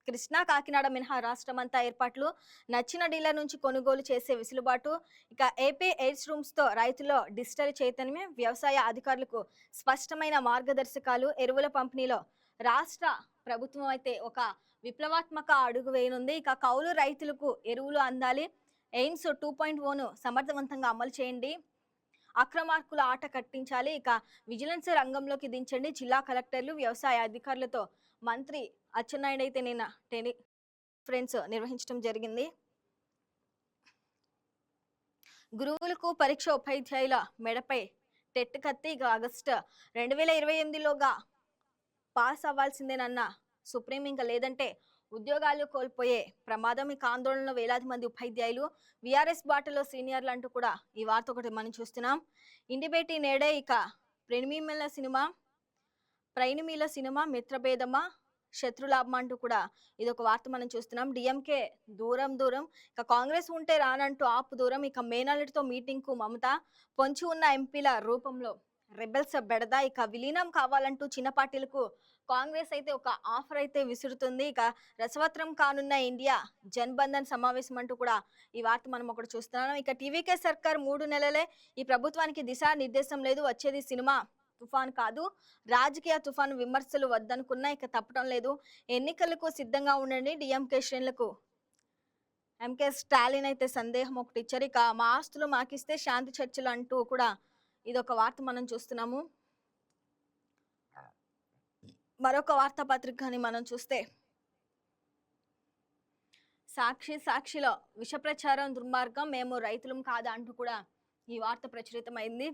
Speaker 1: Krishna, Kakinada మినహా రాష్ట్రమంతా ఏర్పాట్లు, నచ్చిన డీలర్ నుంచి కొనుగోలు చేసే వెసులుబాటు. ఇక ఏపీ ఎయిడ్స్ రూమ్స్తో రైతుల్లో డిజిటల్ చైతన్యమే. వ్యవసాయ అధికారులకు స్పష్టమైన మార్గదర్శకాలు. ఎరువుల పంపిణీలో రాష్ట్ర ప్రభుత్వం అయితే ఒక విప్లవాత్మక అడుగు వేయనుంది. ఇక కౌలు రైతులకు ఎరువులు అందాలి. ఎయిమ్స్ 2.0ను సమర్థవంతంగా అమలు చేయండి. అక్రమార్కుల ఆట కట్టించాలి. ఇక విజిలెన్స్ రంగంలోకి దించండి. జిల్లా కలెక్టర్లు, వ్యవసాయ అధికారులతో మంత్రి అచ్చెన్నాయుడు అయితే నిన్న టెలికాన్ఫరెన్స్ నిర్వహించడం జరిగింది. గురువులకు పరీక్ష ఉపాధ్యాయుల మెడపై టెట్ కత్తి. ఇక ఆగస్టు 2028లోగా పాస్ అవ్వాల్సిందేనన్న సుప్రీం. ఇంకా లేదంటే ఉద్యోగాలు కోల్పోయే ప్రమాదం. ఇక ఆందోళనలో వేలాది మంది ఉపాధ్యాయులు, విఆర్ఎస్ బాటలో సీనియర్లు అంటూ కూడా ఈ వార్త ఒకటి మనం చూస్తున్నాం. ఇండిబేటి నేడే. ఇక ప్రైనిమీల సినిమా మిత్రభేదమా శత్రులాభం అంటూ కూడా ఇది ఒక వార్త మనం చూస్తున్నాం. డిఎంకే దూరం. ఇక కాంగ్రెస్ ఉంటే రానంటూ ఆపు దూరం. ఇక మేనల్లుడితో మీటింగ్ కు మమత. పొంచి ఉన్న ఎంపీల రూపంలో రెబెల్స్ బెడద. ఇక విలీనం కావాలంటూ చిన్న పార్టీలకు కాంగ్రెస్ అయితే ఒక ఆఫర్ అయితే విసురుతుంది. ఇక రసవత్రం కానున్న ఇండియా జన్బంధన్ సమావేశం అంటూ కూడా ఈ వార్త మనం ఒకటి చూస్తున్నాం. ఇక టీవీకే సర్కార్ 3 నెలలే. ఈ ప్రభుత్వానికి దిశా నిర్దేశం లేదు. వచ్చేది సినిమా తుఫాన్ కాదు, రాజకీయ తుఫాను. విమర్శలు వద్దనుకున్నా ఇక తప్పటం లేదు. ఎన్నికలకు సిద్ధంగా ఉండండి. డిఎంకే శ్రేణులకు ఎంకే స్టాలిన్ అయితే సందేహం ఒకటి ఇచ్చారు. ఇక మా ఆస్తులు మాకిస్తే శాంతి చర్చలు అంటూ కూడా ఇదొక వార్త మనం చూస్తున్నాము. మరొక వార్తాపత్రికని మనం చూస్తే సాక్షిలో విష ప్రచారం దుర్మార్గం, మేము రైతులం కాదా అంటూ కూడా ఈ వార్త ప్రచురితమైంది.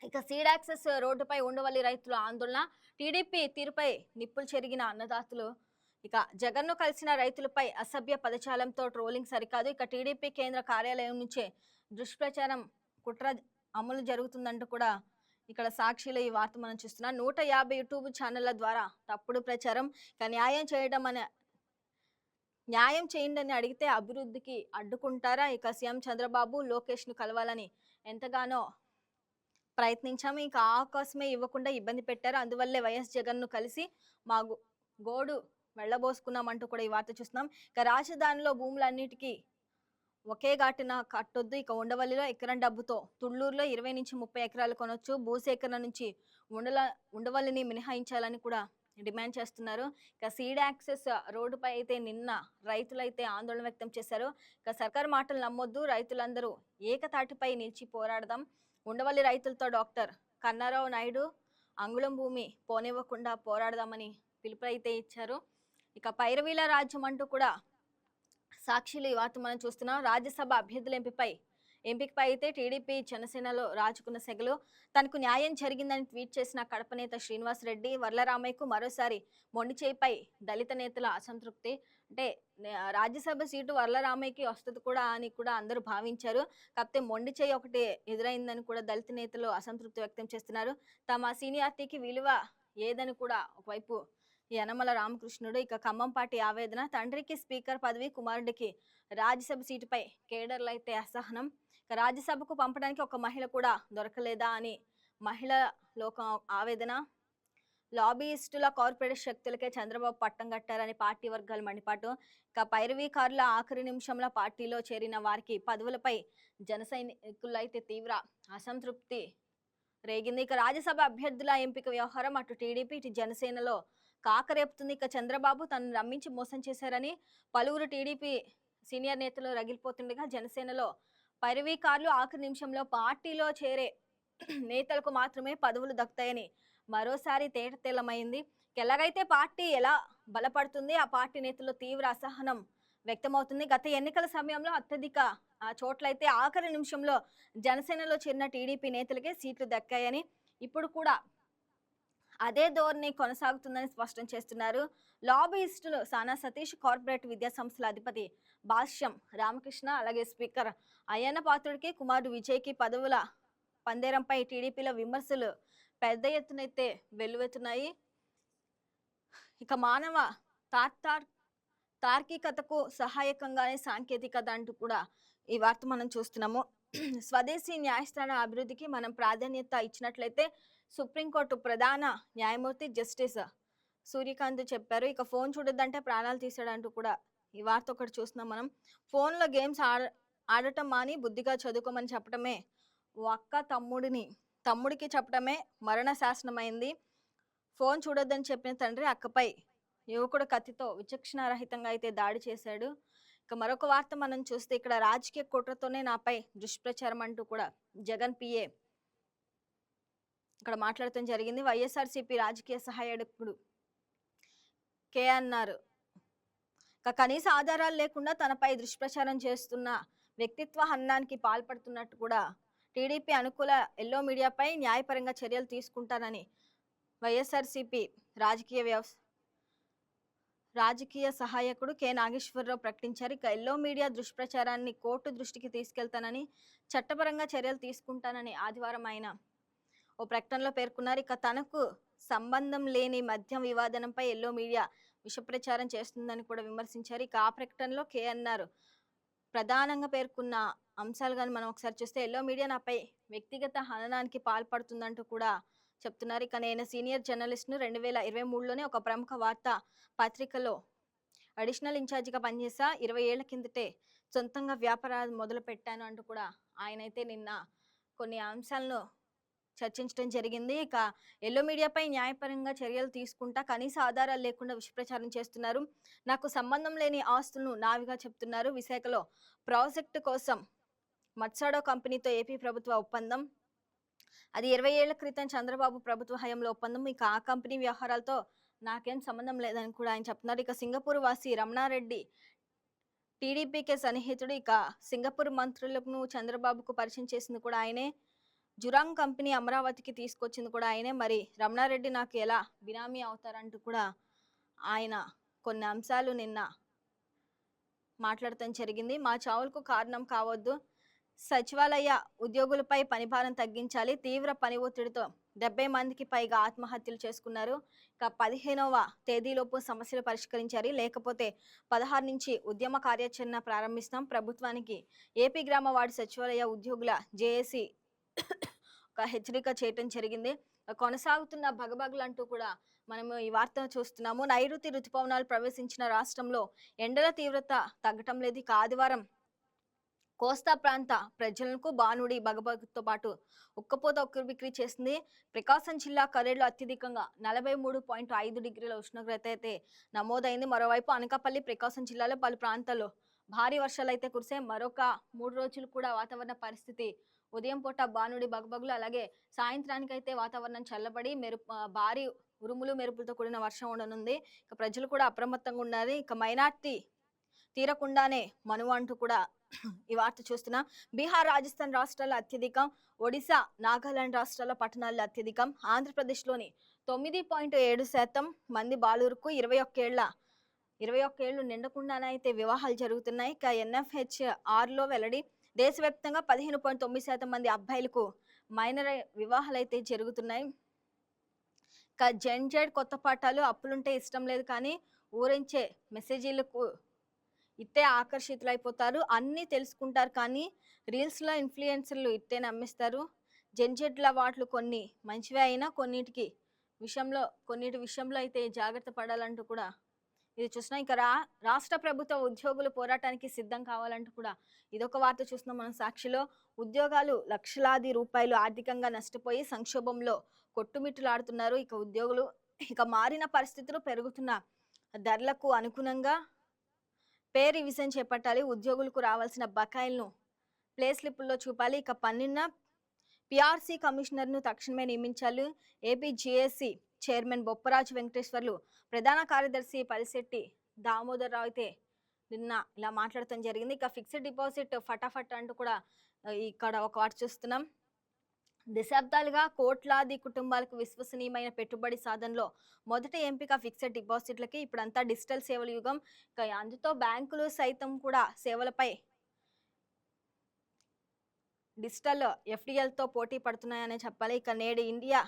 Speaker 1: ఇక సీడ్ యాక్సెస్ రోడ్డుపై ఉండవల్లి రైతుల ఆందోళన. టీడీపీ తీరుపై నిప్పులు చెరిగిన అన్నదాతలు. ఇక జగన్ను కలిసిన రైతులపై అసభ్య పదజాలంతో ట్రోలింగ్ సరికాదు. ఇక టీడీపీ కేంద్ర కార్యాలయం నుంచే దుష్ప్రచారం కుట్ర అమలు జరుగుతుందంటూ కూడా ఇక్కడ సాక్షిలో ఈ వార్త మనం చూస్తున్నాం. 150 యూట్యూబ్ ఛానళ్ల ద్వారా తప్పుడు ప్రచారం. ఇక న్యాయం చేయండి అని అడిగితే అభివృద్ధికి అడ్డుకుంటారా. ఇక సీఎం చంద్రబాబు లోకేష్ ను కలవాలని ఎంతగానో ప్రయత్నించాము. ఇంకా అవకాశమే ఇవ్వకుండా ఇబ్బంది పెట్టారు. అందువల్లే వైఎస్ జగన్ ను కలిసి మా గోడు వెళ్ళబోసుకున్నామంటూ కూడా ఈ వార్త చూస్తున్నాం. ఇక రాజధానిలో భూములన్నిటికీ ఒకే ఘాటున కట్టొద్దు. ఇక ఉండవల్లిలో ఎకరం డబ్బుతో తుళ్ళూరులో 20 నుంచి 30 ఎకరాలు కొనొచ్చు. భూసేకరణ నుంచి ఉండవల్లిని మినహాయించాలని కూడా డిమాండ్ చేస్తున్నారు. ఇక సీడ్ యాక్సెస్ రోడ్డుపై అయితే నిన్న రైతులైతే ఆందోళన వ్యక్తం చేశారు. ఇక సర్కార్ మాటలు నమ్మొద్దు, రైతులందరూ ఏకతాటిపై నిలిచి పోరాడదాం. ఉండవల్లి రైతులతో డాక్టర్ కన్నారావు నాయుడు అంగుళం భూమి పోనివ్వకుండా పోరాడదామని పిలుపునైతే ఇచ్చారు. ఇక పైరవీల రాజ్యం అంటూ కూడా సాక్షిలో ఈ వార్త మనం చూస్తున్నాం. రాజ్యసభ అభ్యర్థుల ఎంపికపై అయితే టీడీపీ జనసేనలో రాజుకున్న సెగలు. తనకు న్యాయం జరిగిందని ట్వీట్ చేసిన కడప నేత శ్రీనివాస్ రెడ్డి. వర్లరామయ్యకు మరోసారి మొండి చేయిపై దళిత నేతల అసంతృప్తి. అంటే రాజ్యసభ సీటు వర్లరామయ్యకి వస్తుంది కూడా అని కూడా అందరూ భావించారు. కాకపోతే మొండి చేయి ఒకటి ఎదురైందని కూడా దళిత నేతలు అసంతృప్తి వ్యక్తం చేస్తున్నారు. తమ సీనియారిటీకి విలువ ఏదని కూడా ఒకవైపు యనమల రామకృష్ణుడు. ఇక ఖమ్మంపాటి ఆవేదన. తండ్రికి స్పీకర్ పదవి, కుమారుడికి రాజ్యసభ సీటుపై కేడర్లు అయితే అసహనం. ఇక రాజ్యసభకు పంపడానికి ఒక మహిళ కూడా దొరకలేదా అని మహిళా లోకం ఆవేదన. లాబీయిస్టుల కార్పొరేట్ శక్తులకే చంద్రబాబు పట్టం కట్టారని పార్టీ వర్గాలు మండిపాటు. ఇక పైరవీకారుల ఆఖరి నిమిషంలో పార్టీలో చేరిన వారికి పదవులపై జన సైనికులు అయితే తీవ్ర అసంతృప్తి రేగింది. ఇక రాజ్యసభ అభ్యర్థుల ఎంపిక వ్యవహారం అటు టీడీపీ ఇటు జనసేనలో కాకరేపుతుంది. ఇక చంద్రబాబు తనను నమ్మించి మోసం చేశారని పలువురు టీడీపీ సీనియర్ నేతలు రగిలిపోతుండగా, జనసేనలో పైరవీకారులు ఆఖరి నిమిషంలో పార్టీలో చేరే నేతలకు మాత్రమే పదవులు దక్కుతాయని మరోసారి తేటతెల్లమైంది. ఎలాగైతే పార్టీ ఎలా బలపడుతుంది, ఆ పార్టీ నేతల్లో తీవ్ర అసహనం వ్యక్తమవుతుంది. గత ఎన్నికల సమయంలో అత్యధిక చోట్లయితే ఆఖరి నిమిషంలో జనసేనలో చేరిన టీడీపీ నేతలకే సీట్లు దక్కాయని, ఇప్పుడు కూడా అదే ధోరణి కొనసాగుతుందని స్పష్టం చేస్తున్నారు. లాబీయిస్టులు సానా సతీష్, కార్పొరేట్ విద్యా సంస్థల అధిపతి భాష్యం రామకృష్ణ, అలాగే స్పీకర్ అయ్యన్న పాత్రుడికి కుమారుడు విజయ్కి పదవుల పందేరంపై టీడీపీలో విమర్శలు పెద్ద ఎత్తునైతే వెల్లువెత్తున్నాయి. ఇక మానవ తార్కికతకు సహాయకంగానే సాంకేతికత అంటూ కూడా ఈ వార్త మనం చూస్తున్నాము. స్వదేశీ న్యాయస్థాన అభివృద్ధికి మనం ప్రాధాన్యత ఇచ్చినట్లయితే సుప్రీంకోర్టు ప్రధాన న్యాయమూర్తి జస్టిస్ సూర్యకాంత్ చెప్పారు. ఇక ఫోన్ చూడొద్దంటే ప్రాణాలు తీసాడంటూ కూడా ఈ వార్త ఒకటి చూస్తున్నాం మనం. ఫోన్లో గేమ్స్ ఆడటం మాని బుద్ధిగా చదువుకోమని చెప్పడమే ఒక్క తమ్ముడికి చెప్పడమే మరణ శాసనమైంది. ఫోన్ చూడొద్దని చెప్పిన తండ్రి అక్కపై యువకుడు కత్తితో విచక్షణారహితంగా అయితే దాడి చేశాడు. ఇక మరొక వార్త మనం చూస్తే ఇక్కడ రాజకీయ కుట్రతోనే నాపై దుష్ప్రచారం అంటూ కూడా జగన్ పిఏ ఇక్కడ మాట్లాడటం జరిగింది. వైఎస్ఆర్సీపీ రాజకీయ సహాయకుడు కేఎన్ఆర్ కనీస ఆధారాలు లేకుండా తనపై దుష్ప్రచారం చేస్తున్న వ్యక్తిత్వ హననానికి పాల్పడుతున్నట్టు కూడా టీడీపీ అనుకూల ఎల్లో మీడియాపై న్యాయపరంగా చర్యలు తీసుకుంటానని వైఎస్ఆర్సీపీ రాజకీయ సహాయకుడు కె నాగేశ్వరరావు ప్రకటించారు. ఇక ఎల్లో మీడియా దుష్ప్రచారాన్ని కోర్టు దృష్టికి తీసుకెళ్తానని, చట్టపరంగా చర్యలు తీసుకుంటానని ఆదివారం ఆయన ఓ ప్రకటనలో పేర్కొన్నారు. ఇక తనకు సంబంధం లేని మద్యం వివాదంపై ఎల్లో మీడియా విషప్రచారం చేస్తుందని కూడా విమర్శించారు. ఇక ఆ ప్రకటనలో కేఎన్ఆర్ ప్రధానంగా పేర్కొన్న అంశాలు కానీ మనం ఒకసారి చూస్తే, ఎల్లో మీడియా నాపై వ్యక్తిగత హననానికి పాల్పడుతుందంటూ కూడా చెప్తున్నారు. ఇక నేను సీనియర్ జర్నలిస్ట్ను 2023లోనే ఒక ప్రముఖ వార్తా పత్రికలో అడిషనల్ ఇన్ఛార్జిగా పనిచేసా. 20 ఏళ్ల కిందటే సొంతంగా వ్యాపారాలు మొదలు పెట్టాను అంటూ కూడా ఆయన అయితే నిన్న కొన్ని అంశాలను చర్చించడం జరిగింది. ఇక ఎల్లో మీడియాపై న్యాయపరంగా చర్యలు తీసుకుంటా, కనీస ఆధారాలు లేకుండా విషప్రచారం చేస్తున్నారు, నాకు సంబంధం లేని ఆస్తులను నావిగా చెప్తున్నారు, విశాఖలో ప్రాజెక్టు కోసం మత్సాడో కంపెనీతో ఏపీ ప్రభుత్వ ఒప్పందం, అది 20 ఏళ్ల క్రితం చంద్రబాబు ప్రభుత్వ హయాంలో ఒప్పందం, ఇక ఆ కంపెనీ వ్యవహారాలతో నాకేం సంబంధం లేదని కూడా ఆయన చెప్తున్నారు. ఇక సింగపూర్ వాసి రమణారెడ్డి టీడీపీకే సన్నిహితుడు. ఇక సింగపూర్ మంత్రులను చంద్రబాబుకు పరిచయం చేసింది కూడా ఆయనే, జురాంగ్ కంపెనీ అమరావతికి తీసుకొచ్చింది కూడా ఆయనే, మరి రమణారెడ్డి నాకు ఎలా బినామీ అవుతారంటూ కూడా ఆయన కొన్ని అంశాలు నిన్న మాట్లాడటం జరిగింది. మా చావులకు కారణం కావద్దు, సచివాలయ ఉద్యోగులపై పనిభారం తగ్గించాలి, తీవ్ర పని ఒత్తిడితో 70 మందికి పైగా ఆత్మహత్యలు చేసుకున్నారు, ఇక 15వ తేదీలోపు సమస్యలు పరిష్కరించారు, లేకపోతే 16 నుంచి ఉద్యమ కార్యాచరణ ప్రారంభిస్తాం, ప్రభుత్వానికి ఏపీ గ్రామ వార్డు సచివాలయ ఉద్యోగుల జేఏసీ ఒక హెచ్చరిక చేయటం జరిగింది. కొనసాగుతున్న భగభగలంటూ కూడా మనము ఈ వార్త చూస్తున్నాము. నైరుతి రుతుపవనాలు ప్రవేశించిన రాష్ట్రంలో ఎండల తీవ్రత తగ్గటం లేదు. ఇక ఆదివారం కోస్తా ప్రాంత ప్రజలకు బానుడి భగభగతో పాటు ఉక్కపోత ఉక్కిరిబిక్కిరి చేసింది. ప్రకాశం జిల్లా కరేడులో అత్యధికంగా 43.5 డిగ్రీల ఉష్ణోగ్రత అయితే నమోదైంది. మరోవైపు అనకాపల్లి, ప్రకాశం జిల్లాలో పలు ప్రాంతాల్లో భారీ వర్షాలు అయితే కురిసాయి. మరొక 3 రోజులు కూడా వాతావరణ పరిస్థితి ఉదయం పూట బానుడి బగబగులు, అలాగే సాయంత్రానికి అయితే వాతావరణం చల్లబడి భారీ ఉరుములు మెరుపులతో కూడిన వర్షం ఉండనుంది. ఇక ప్రజలు కూడా అప్రమత్తంగా ఉండాలి. ఇక మైనార్టీ తీరకుండానే మనువు అంటూ కూడా ఈ వార్త చూస్తున్నా. బీహార్, రాజస్థాన్ రాష్ట్రాల్లో అత్యధికం, ఒడిశా, నాగాలాండ్ రాష్ట్రాల పట్టణాల్లో అత్యధికం, ఆంధ్రప్రదేశ్లోని 9.7% మంది బాలురకు 21 ఏళ్ళు నిండకుండానే అయితే వివాహాలు జరుగుతున్నాయి. ఇక NFHRలో వెల్లడి, దేశవ్యాప్తంగా 15.9% మంది అబ్బాయిలకు మైనర్ వివాహాలు అయితే జరుగుతున్నాయి. ఇక జెడ్ కొత్త పాఠాలు, అప్పులుంటే ఇష్టం లేదు కానీ ఊరించే మెసేజీలకు ఇట్టే ఆకర్షితులైపోతారు, అన్నీ తెలుసుకుంటారు కానీ రీల్స్లో ఇన్ఫ్లుయెన్సర్లు ఇట్టే నమ్మిస్తారు. జెడ్ల వాటిలు కొన్ని మంచివే అయినా కొన్నిటి విషయంలో అయితే జాగ్రత్త పడాలంటూ కూడా ఇది చూసినా. ఇక రాష్ట్ర ప్రభుత్వ ఉద్యోగులు పోరాటానికి సిద్ధం కావాలంటూ కూడా ఇదొక వార్త చూస్తున్నాం మనం సాక్షిలో. ఉద్యోగాలు లక్షలాది రూపాయలు ఆర్థికంగా నష్టపోయి సంక్షోభంలో కొట్టుమిట్టులాడుతున్నారు. ఇక ఉద్యోగులు మారిన పరిస్థితులు, పెరుగుతున్న ధరలకు అనుగుణంగా పే రివిజన్ చేపట్టాలి, ఉద్యోగులకు రావాల్సిన బకాయిలను ప్లే స్లిప్పుల్లో చూపాలి, ఇక పన్నున్న పిఆర్సీ కమిషనర్ను తక్షణమే నియమించాలి. AP JAC chairman Bopparaju Venkateswarlu, ప్రధాన కార్యదర్శి పలిశెట్టి దామోదర్ రావు అయితే నిన్న ఇలా మాట్లాడటం జరిగింది. ఇక ఫిక్స్డ్ డిపాజిట్ ఫటాఫట్ అంటూ కూడా ఇక్కడ ఒక వార్త చూస్తున్నాం. దశాబ్దాలుగా కోట్లాది కుటుంబాలకు విశ్వసనీయమైన పెట్టుబడి సాధనలో మొదటి ఎంపిక ఫిక్స్డ్ డిపాజిట్లకి. ఇప్పుడంతా డిజిటల్ సేవల యుగం. ఇక అందుతో బ్యాంకులు సైతం కూడా సేవలపై డిజిటల్ ఎఫ్డిఎల్తో పోటీ పడుతున్నాయనే చెప్పాలి. ఇక నేడు ఇండియా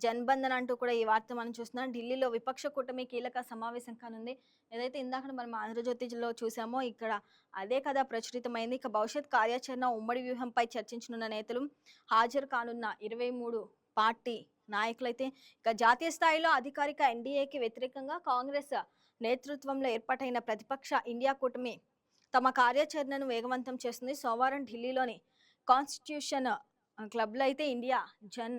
Speaker 1: జన్బంధన్ అంటూ కూడా ఈ వార్త మనం చూస్తున్నాం. ఢిల్లీలో విపక్ష కూటమి కీలక సమావేశం కానుంది. ఏదైతే ఇందాక మనం ఆంధ్రజ్యోతిలో చూసామో ఇక్కడ అదే కదా ప్రచురితమైంది. ఇక భవిష్యత్ కార్యాచరణ, ఉమ్మడి వ్యూహంపై చర్చించనున్న నేతలు, హాజరు కానున్న 23 పార్టీ నాయకులైతే. ఇక జాతీయ స్థాయిలో అధికారిక ఎన్డీఏకి వ్యతిరేకంగా కాంగ్రెస్ నేతృత్వంలో ఏర్పాటైన ప్రతిపక్ష ఇండియా కూటమి తమ కార్యాచరణను వేగవంతం చేస్తుంది. సోమవారం ఢిల్లీలోని కాన్స్టిట్యూషన్ క్లబ్లో అయితే ఇండియా జన్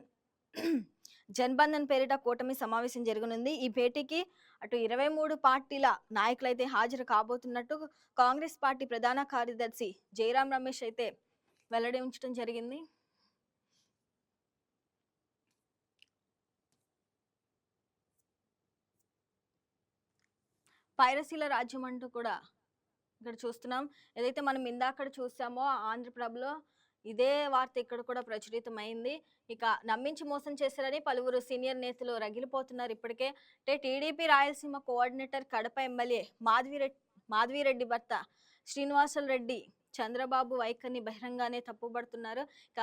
Speaker 1: జన్బంధన్ పేరిట కూటమి సమావేశం జరగనుంది. ఈ భేటీకి అటు 23 పార్టీల నాయకులైతే హాజరు కాబోతున్నట్టు కాంగ్రెస్ పార్టీ ప్రధాన కార్యదర్శి జయరాం రమేష్ అయితే వెల్లడి ఉంచడం జరిగింది. పైరసీల రాజ్యం అంటూ కూడా ఇక్కడ చూస్తున్నాం. ఏదైతే మనం ఇందాకడ చూసామో ఆంధ్రప్రభలో ఇదే వార్త ఇక్కడ కూడా ప్రచురితమైంది. ఇక నమ్మించి మోసం చేశారని పలువురు సీనియర్ నేతలు రగిలిపోతున్నారు ఇప్పటికే. అంటే TDP Rayalaseema coordinator Kadapa MLA Madhavi Reddy భర్త శ్రీనివాసులు రెడ్డి చంద్రబాబు వైఖరిని బహిరంగానే తప్పుపడుతున్నారు. ఇక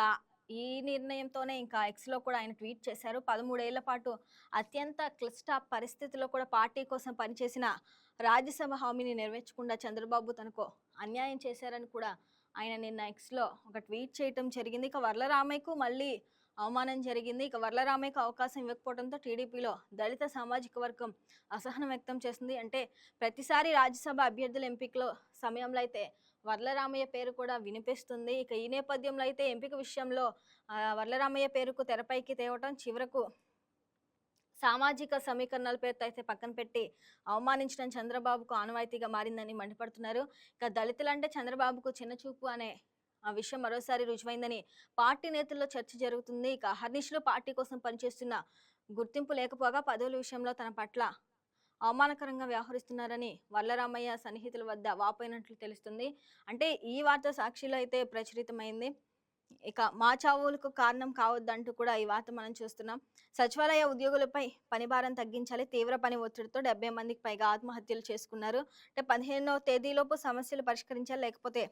Speaker 1: ఈ నిర్ణయంతోనే ఇంకా ఎక్స్లో కూడా ఆయన ట్వీట్ చేశారు. 13 ఏళ్ల పాటు అత్యంత క్లిష్ట పరిస్థితుల్లో కూడా పార్టీ కోసం పనిచేసిన రాజ్యసభ హామీని నెరవేర్చకుండా చంద్రబాబు తనకు అన్యాయం చేశారని కూడా ఆయన నిన్న ఎక్స్లో ఒక ట్వీట్ చేయటం జరిగింది. ఇక వర్లరామయ్యకు మళ్ళీ అవమానం జరిగింది. ఇక వర్లరామయ్యకు అవకాశం ఇవ్వకపోవడంతో టీడీపీలో దళిత సామాజిక వర్గం అసహనం వ్యక్తం చేసింది. అంటే ప్రతిసారి రాజ్యసభ అభ్యర్థుల ఎంపికలో సమయంలో అయితే వర్లరామయ్య పేరు కూడా వినిపిస్తుంది. ఇక ఈ నేపథ్యంలో అయితే ఎంపిక విషయంలో వర్లరామయ్య పేరుకు తెరపైకి తేవటం చివరకు సామాజిక సమీకరణాల పేరుతో అయితే పక్కన పెట్టి అవమానించడం చంద్రబాబుకు ఆనవాయితీగా మారిందని మండిపడుతున్నారు. ఇక దళితులంటే చంద్రబాబుకు చిన్న చూపు అనే ఆ విషయం మరోసారి రుజువైందని పార్టీ నేతల్లో చర్చ జరుగుతుంది. ఇక హర్నిష్లు పార్టీ కోసం పనిచేస్తున్న గుర్తింపు లేకపోగా పదవుల విషయంలో తన పట్ల అవమానకరంగా వ్యవహరిస్తున్నారని వల్లరామయ్య సన్నిహితుల వద్ద వాపోయినట్లు తెలుస్తుంది. అంటే ఈ వార్త సాక్షిలో అయితే ప్రచురితమైంది. ఇక మా చావులకు కారణం కావద్దంటూ కూడా ఈ వార్త మనం చూస్తున్నాం. సచివాలయ ఉద్యోగులపై పనిభారం తగ్గించాలి. తీవ్ర పని ఒత్తిడితో 70 మందికి పైగా ఆత్మహత్యలు చేసుకున్నారు. అంటే 15వ తేదీలోపు సమస్యలు పరిష్కరించాలి, లేకపోతే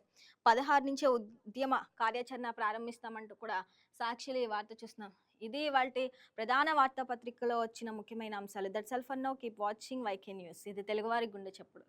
Speaker 1: 16 నుంచే ఉద్యమ కార్యాచరణ ప్రారంభిస్తామంటూ కూడా సాక్షిలో ఈ వార్త చూస్తున్నాం. ఇది వాటి ప్రధాన వార్తాపత్రికలో వచ్చిన ముఖ్యమైన అంశాలు. That's all for now. Keep watching YK news. ఇది తెలుగువారి గుండె చప్పుడు.